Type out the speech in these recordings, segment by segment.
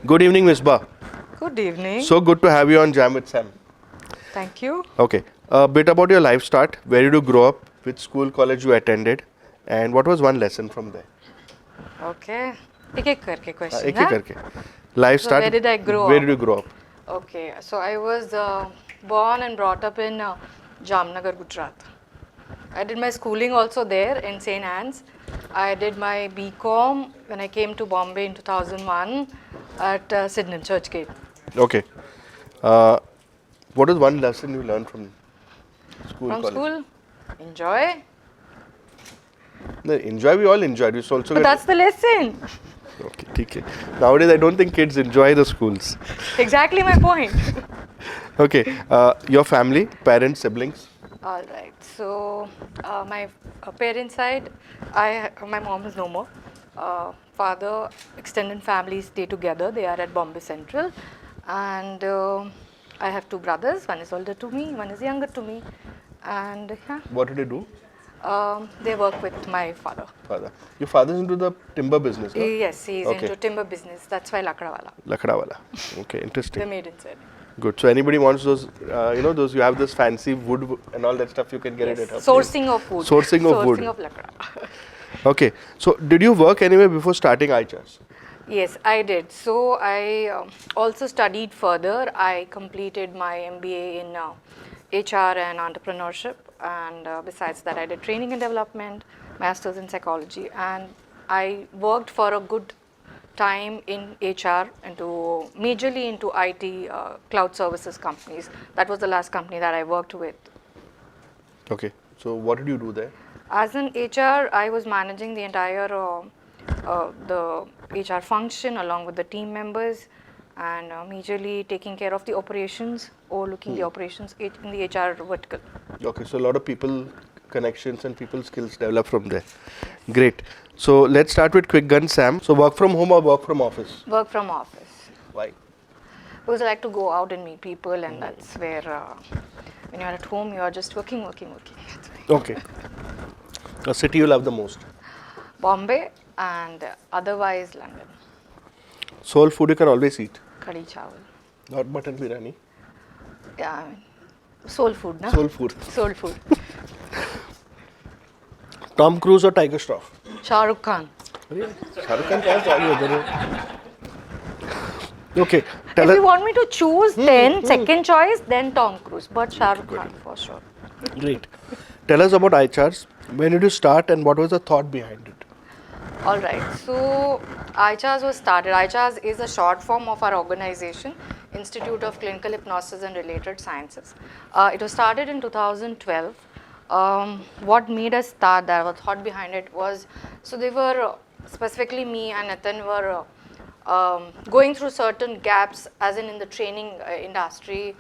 Good evening, Misba. Good evening. So good to have you on Jam with Sam. Thank you. Okay, a bit about your life start. Where did you grow up? Which school, college you attended? And what was one lesson from there? Okay. एक करके question, एक एक huh? करके. Life So start. where did I grow Where up? did you grow up? Okay. So I was born and brought up in Jamnagar, Gujarat. I did my schooling also there in St. Anne's. I did my BCom when I came to Bombay in 2001 at Sydenham Churchgate. Okay. What is one lesson you learned from school, From college? school, enjoy. No, enjoy. We all enjoyed. We also But that's the lesson. Okay, ठीक है. Nowadays, I don't think kids enjoy the schools. Exactly my point. Okay. Your family, parents, siblings. All right. So my parents' side, my mom is no more. Father, extended family stay together. They are at Bombay Central, and I have two brothers. One is older to me, one is younger to me, and yeah, What did they do? they work with my father. Father. Your father's into the timber business, no? Yes, he's Okay. into timber business. That's why Lakdawala, Lakda wala. Okay, the interesting. maiden said. Good. So anybody wants those, those you have this fancy wood and all that stuff, you can get it at her place. Sourcing of wood. Sourcing of wood. Sourcing of lakda. Okay. So did you work anywhere before starting ICHARS? Yes, I did. So I also studied further. I completed my MBA in HR and entrepreneurship, and besides that, I did training and development, masters in psychology, and I worked for a good time in HR majorly into IT cloud services companies. That was the last company that I worked with. Okay. So what did you do there? As an HR, I was managing the entire the HR function along with the team members, and majorly taking care of the operations, overlooking the operations in the HR vertical. Okay. So a lot of people connections and people skills develop from there. Great. So let's start with quick gun, Sam. So work from home or work from office? Work from office. Why? Because I like to go out and meet people, and that's where when you're at home, you're just working. That's why. Okay. A city you love the most? Bombay and otherwise London. Soul food you can always eat. Kadi chawal. Not mutton biryani. Yeah, I mean, soul food, na? Soul food. Soul food. Tom Cruise or Tiger Shroff? Shah Rukh Khan. Shahrukh Khan क्या चाहिए उधर? Okay, tell If you us. want me to choose, then second choice, then Tom Cruise, but Shah Rukh Khan for sure. Great. Tell us about ICHARS. When did you start and what was the thought behind it? All right, so ICHARS was started. ICHARS is a short form of our organization, Institute of Clinical Hypnosis and Related Sciences. It was started in 2012. What made us start that, what thought behind it was, so they were, specifically me and Nitin were going through certain gaps as in the training industry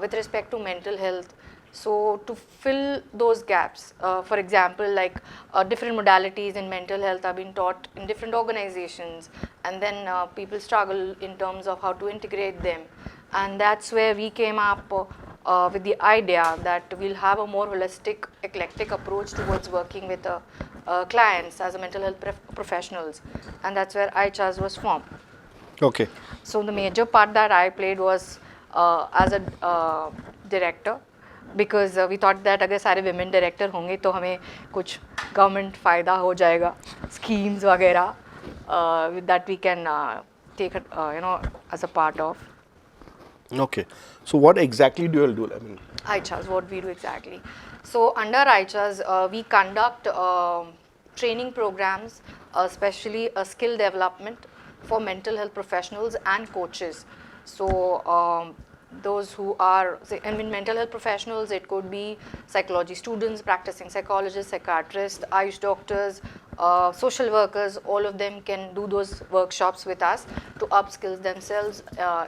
with respect to mental health. So to fill those gaps, for example, like different modalities in mental health are being taught in different organizations, and then people struggle in terms of how to integrate them. And that's where we came up with the idea that we'll have a more holistic, eclectic approach towards working with clients as a mental health professionals. And that's where ICHARS was formed. Okay. So the major part that I played was as a director, because we thought that अगर सारे women director होंगे तो हमें कुछ government फायदा हो जाएगा, schemes वगैरह that we can take as a part of. Okay. So what exactly do you all do? I mean, ICHARS, what we do exactly. So under ICHARS, we conduct training programs, especially skill development for mental health professionals and coaches. So those who are, mental health professionals, it could be psychology students, practicing psychologists, psychiatrists, Ayush doctors, social workers, all of them can do those workshops with us to upskill themselves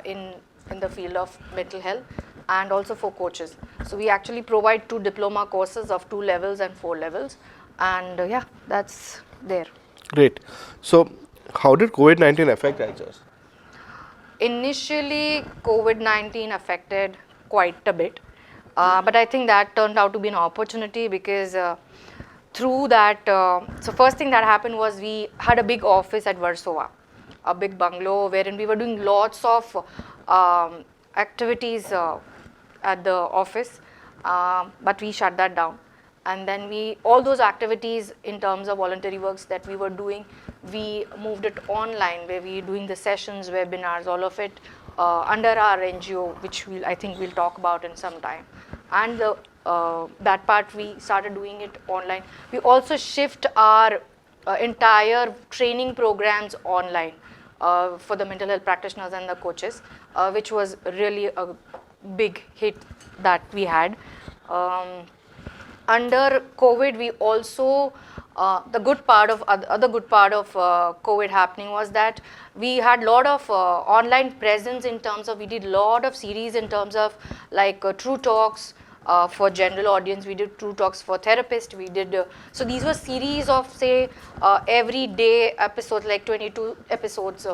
in the field of mental health, and also for coaches. So we actually provide 2 diploma courses of 2 levels and 4 levels, and yeah, that's there. great. So how did COVID-19 affect ICHARS? Initially, COVID-19 affected quite a bit, but I think that turned out to be an opportunity, because through that, so first thing that happened was we had a big office at Warsaw, a big bungalow wherein we were doing lots of activities at the office, but we shut that down. And then all those activities in terms of voluntary works that we were doing, we moved it online, where we doing the sessions, webinars, all of it under our NGO, which I think we'll talk about in some time. And that part we started doing it online. We also shift our entire training programs online for the mental health practitioners and the coaches, which was really a big hit that we had. Under COVID, we also, the good part of, other good part of COVID happening was that we had a lot of online presence in terms of, we did a lot of series in terms of like True Talks for general audience, we did True Talks for therapists, we did, so these were series of say every day episodes, like 22 episodes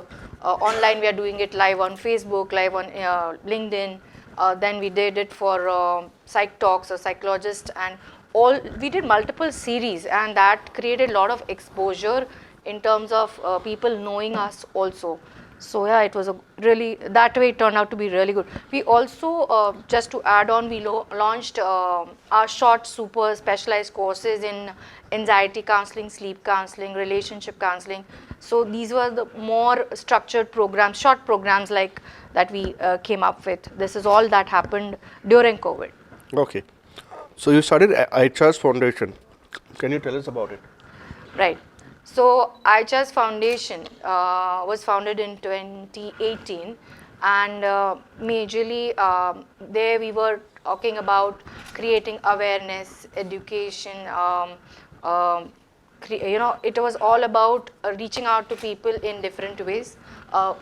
online. We are doing it live on Facebook, live on LinkedIn. Then we did it for psych talks or psychologists, and we did multiple series, and that created a lot of exposure in terms of people knowing us also. So yeah, it was that way it turned out to be really good. We also, just to add on, we launched our short super specialized courses in anxiety counseling, sleep counseling, relationship counseling. So these were the more structured programs, short programs like that we came up with. This is all that happened during COVID. Okay. So you started ICHARS Foundation. Can you tell us about it? Right. So ICHARS Foundation was founded in 2018, and majorly there we were talking about creating awareness, education. It was all about reaching out to people in different ways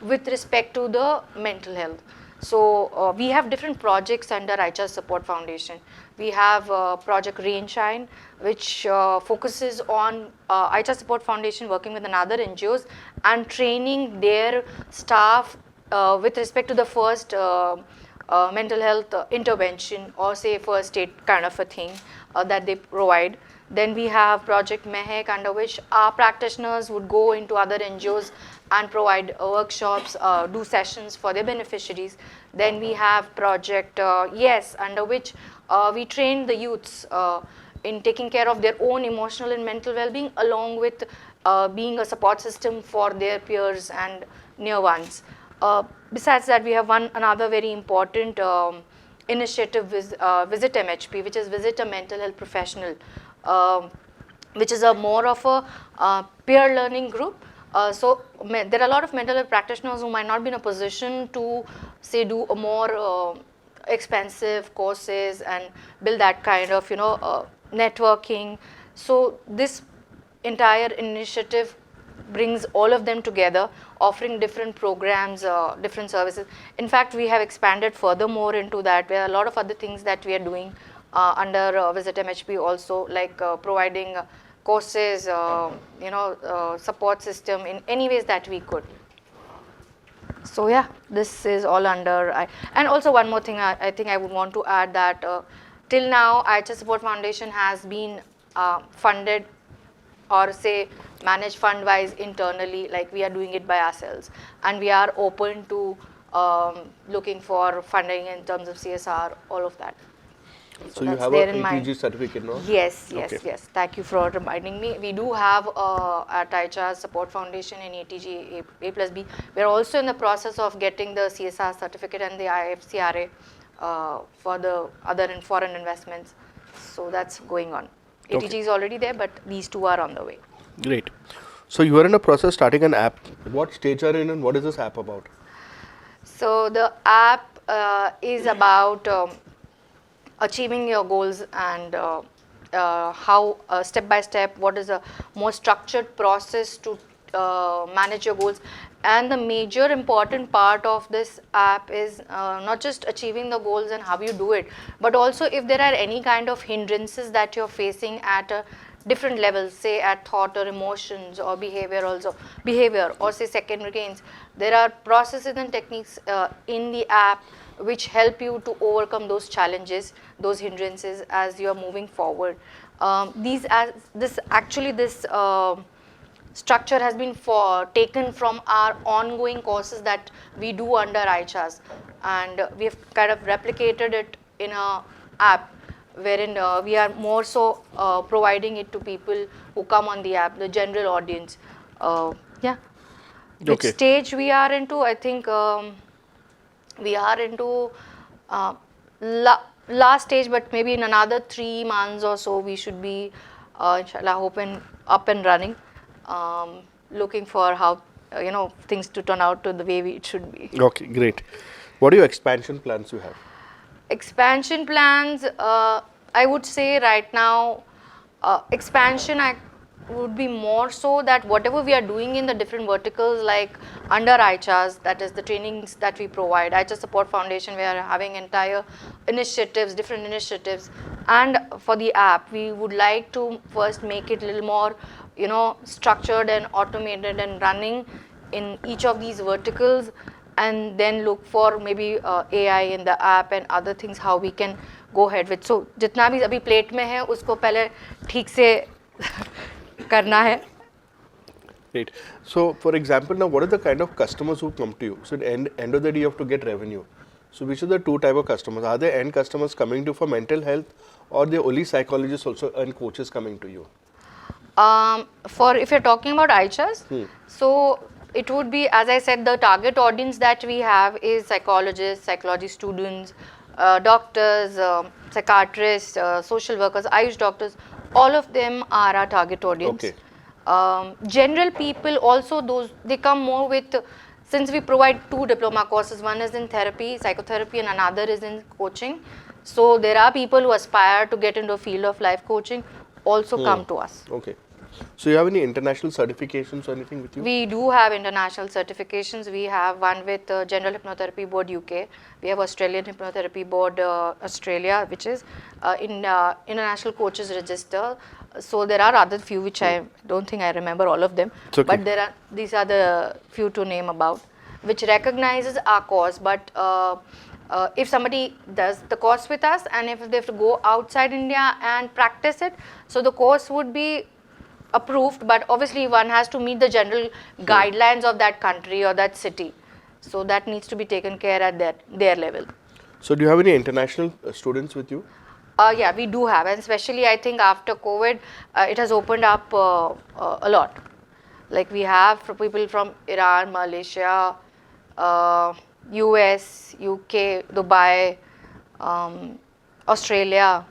with respect to the mental health. So we have different projects under ICHARS Support Foundation. We have Project Rainshine, which focuses on ICHARS Support Foundation working with another NGOs and training their staff with respect to the first mental health intervention, or say first aid kind of a thing that they provide. Then we have Project Mehek, under which our practitioners would go into other NGOs and provide workshops, do sessions for their beneficiaries. Then we have Project Yes, under which we train the youths in taking care of their own emotional and mental well-being, along with being a support system for their peers and near ones. Besides that, we have another very important initiative, Visit MHP, which is Visit a Mental Health Professional, which is more of a peer learning group. So there are a lot of mental health practitioners who might not be in a position to say do a more expensive courses and build that kind of networking. So this entire initiative brings all of them together, offering different programs, different services. In fact, we have expanded furthermore into that. There are a lot of other things that we are doing under Visit MHP also, like providing courses, support system in any ways that we could. So yeah, this is all under. And also one more thing I think I would want to add, that till now ICHARS Support Foundation has been funded, or say managed fund-wise internally, like we are doing it by ourselves, and we are open to looking for funding in terms of CSR, all of that. So you have a ATG certificate, no? Yes, Okay. yes. Thank you for reminding me. We do have at ICHARS Support Foundation in ATG A+B. We are also in the process of getting the CSR certificate and the IFCRA for the other foreign investments. So that's going on. ATG Okay. is already there, but these two are on the way. Great. So you are in a process starting an app. What stage are you in, and what is this app about? So the app is about achieving your goals, and how step by step, what is a more structured process to manage your goals. And the major important part of this app is not just achieving the goals and how you do it, but also if there are any kind of hindrances that you're facing at a different levels, say at thought or emotions or behavior, or say secondary gains. There are processes and techniques in the app which help you to overcome those challenges, those hindrances as you are moving forward. This structure has been taken from our ongoing courses that we do under ICHARS, and we have kind of replicated it in a app wherein we are more so providing it to people who come on the app, the general audience. Yeah. Which Okay. stage we are into? I think we are into last stage, but maybe in another 3 months or so we should be inshallah up and running, looking for how things to turn out to the way it should be. Okay, great. What are your expansion plans you have? Expansion plans, I would say right now, expansion would be more so that whatever we are doing in the different verticals, like under ICHARS, that is the trainings that we provide, ICHARS Support Foundation, we are having entire initiatives, different initiatives, and for the app, we would like to first make it a little more, structured and automated and running in each of these verticals, and then look for maybe AI in the app and other things how we can go ahead with. So जितना भी अभी plate में है उसको पहले ठीक से करना है. Great. So, for example, now what are the kind of customers who come to you? So, at the end of the day, you have to get revenue. So, which are the two type of customers? Are there end customers coming to you for mental health, or the only psychologists also and coaches coming to you? For if you're talking about ICHARS, so it would be, as I said, the target audience that we have is psychologists, psychology students, doctors, psychiatrists, social workers, Ayush doctors. All of them are our target audience. Okay. General people also, they come more with, since we provide 2 diploma courses, one is in therapy, psychotherapy, and another is in coaching. So there are people who aspire to get into a field of life coaching also come to us. Okay. So you have any international certifications or anything with you? We do have international certifications. We have one with General Hypnotherapy Board UK. We have Australian Hypnotherapy Board Australia, which is in International Coaches Register. So there are other few which I don't think I remember all of them. It's okay. But these are the few to name about, which recognizes our course. But if somebody does the course with us and if they have to go outside India and practice it, so the course would be approved, but obviously one has to meet the general guidelines of that country or that city. So that needs to be taken care at their level. So do you have any international students with you? Yeah, we do have, and especially I think after COVID, it has opened up a lot. Like we have people from Iran, Malaysia, US, UK, Dubai, Australia.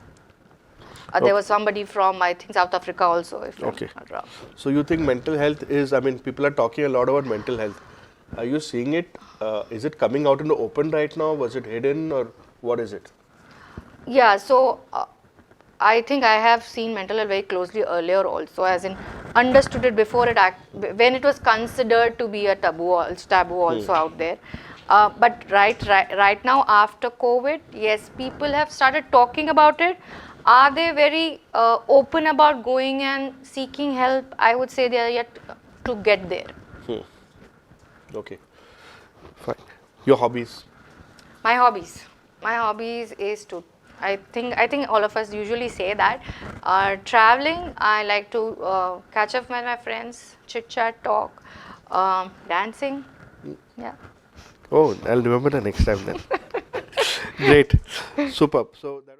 There was somebody from, I think, South Africa also, if I'm not wrong. So you think mental health is, I mean, people are talking a lot about mental health. Are you seeing it? Is it coming out in the open right now? Was it hidden, or what is it? Yeah, so I think I have seen mental health very closely earlier also, as in understood it before when it was considered to be a taboo also out there. But right now after COVID, yes, people have started talking about it. Are they very open about going and seeking help? I would say they are yet to get there. Okay, fine. Your hobbies? My hobbies is to, I think all of us usually say that. Traveling, I like to catch up with my friends, chit chat, talk, dancing. Yeah. Oh, I'll remember the next time then. Great, superb. So that